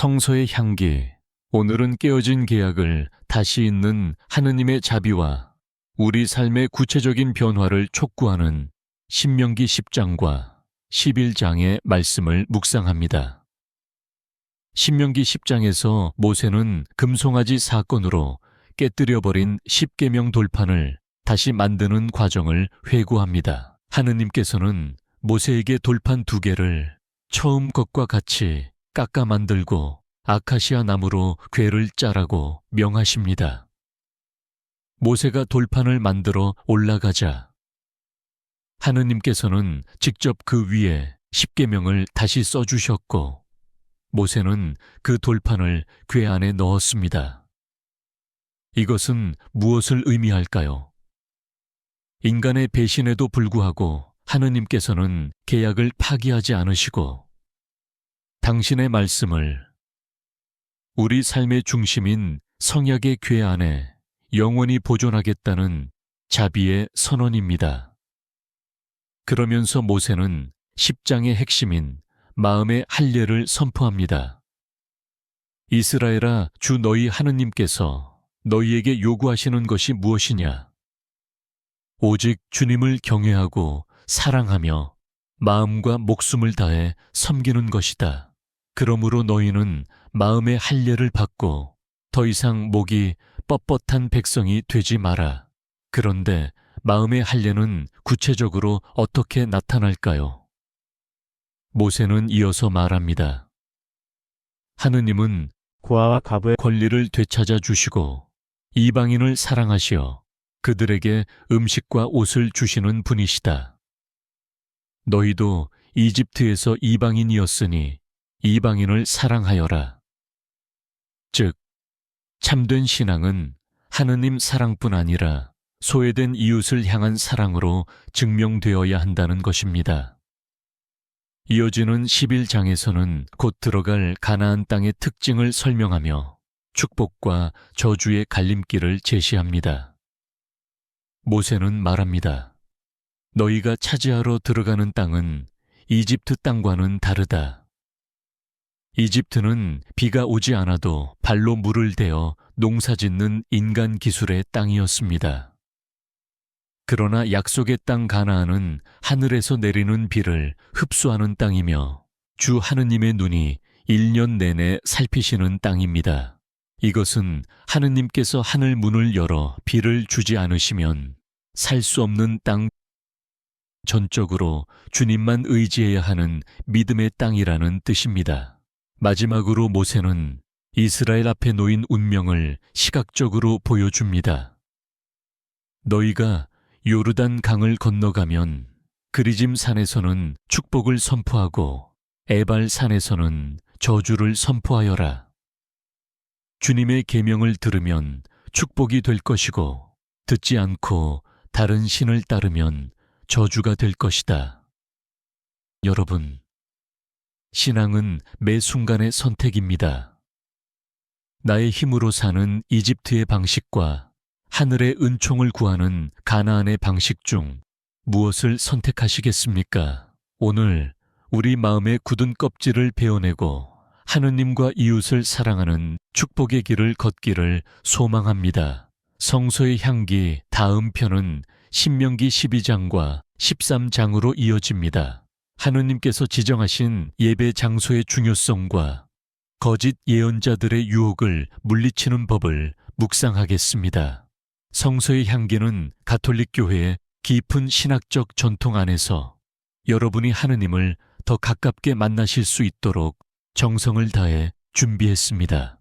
성서의 향기. 오늘은 깨어진 계약을 다시 잇는 하느님의 자비와 우리 삶의 구체적인 변화를 촉구하는 신명기 10장과 11장의 말씀을 묵상합니다. 신명기 10장에서 모세는 금송아지 사건으로 깨뜨려버린 십계명 돌판을 다시 만드는 과정을 회고합니다. 하느님께서는 모세에게 돌판 2개를 처음 것과 같이 깎아 만들고 아카시아 나무로 궤를 짜라고 명하십니다. 모세가 돌판을 만들어 올라가자 하느님께서는 직접 그 위에 십계명을 다시 써주셨고 모세는 그 돌판을 궤 안에 넣었습니다. 이것은 무엇을 의미할까요? 인간의 배신에도 불구하고 하느님께서는 계약을 파기하지 않으시고 당신의 말씀을 우리 삶의 중심인 성약의 궤 안에 영원히 보존하겠다는 자비의 선언입니다. 그러면서 모세는 10장의 핵심인 마음의 할례를 선포합니다. 이스라엘아, 주 너희 하느님께서 너희에게 요구하시는 것이 무엇이냐? 오직 주님을 경외하고 사랑하며 마음과 목숨을 다해 섬기는 것이다. 그러므로 너희는 마음의 할례를 받고 더 이상 목이 뻣뻣한 백성이 되지 마라. 그런데 마음의 할례는 구체적으로 어떻게 나타날까요? 모세는 이어서 말합니다. 하느님은 고아와 과부의 권리를 되찾아 주시고 이방인을 사랑하시어 그들에게 음식과 옷을 주시는 분이시다. 너희도 이집트에서 이방인이었으니 이방인을 사랑하여라. 즉, 참된 신앙은 하느님 사랑뿐 아니라 소외된 이웃을 향한 사랑으로 증명되어야 한다는 것입니다. 이어지는 11장에서는 곧 들어갈 가나안 땅의 특징을 설명하며 축복과 저주의 갈림길을 제시합니다. 모세는 말합니다. 너희가 차지하러 들어가는 땅은 이집트 땅과는 다르다. 이집트는 비가 오지 않아도 발로 물을 대어 농사짓는 인간 기술의 땅이었습니다. 그러나 약속의 땅 가나안은 하늘에서 내리는 비를 흡수하는 땅이며 주 하느님의 눈이 1년 내내 살피시는 땅입니다. 이것은 하느님께서 하늘 문을 열어 비를 주지 않으시면 살 수 없는 땅, 전적으로 주님만 의지해야 하는 믿음의 땅이라는 뜻입니다. 마지막으로 모세는 이스라엘 앞에 놓인 운명을 시각적으로 보여줍니다. 너희가 요르단 강을 건너가면 그리짐 산에서는 축복을 선포하고 에발 산에서는 저주를 선포하여라. 주님의 계명을 들으면 축복이 될 것이고 듣지 않고 다른 신을 따르면 저주가 될 것이다. 여러분, 신앙은 매 순간의 선택입니다. 나의 힘으로 사는 이집트의 방식과 하늘의 은총을 구하는 가나안의 방식 중 무엇을 선택하시겠습니까? 오늘 우리 마음의 굳은 껍질을 베어내고 하느님과 이웃을 사랑하는 축복의 길을 걷기를 소망합니다. 성서의 향기 다음 편은 신명기 12장과 13장으로 이어집니다. 하느님께서 지정하신 예배 장소의 중요성과 거짓 예언자들의 유혹을 물리치는 법을 묵상하겠습니다. 성서의 향기는 가톨릭 교회의 깊은 신학적 전통 안에서 여러분이 하느님을 더 가깝게 만나실 수 있도록 정성을 다해 준비했습니다.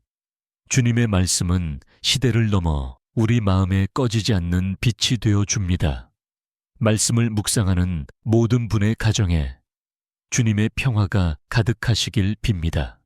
주님의 말씀은 시대를 넘어 우리 마음에 꺼지지 않는 빛이 되어 줍니다. 말씀을 묵상하는 모든 분의 가정에 주님의 평화가 가득하시길 빕니다.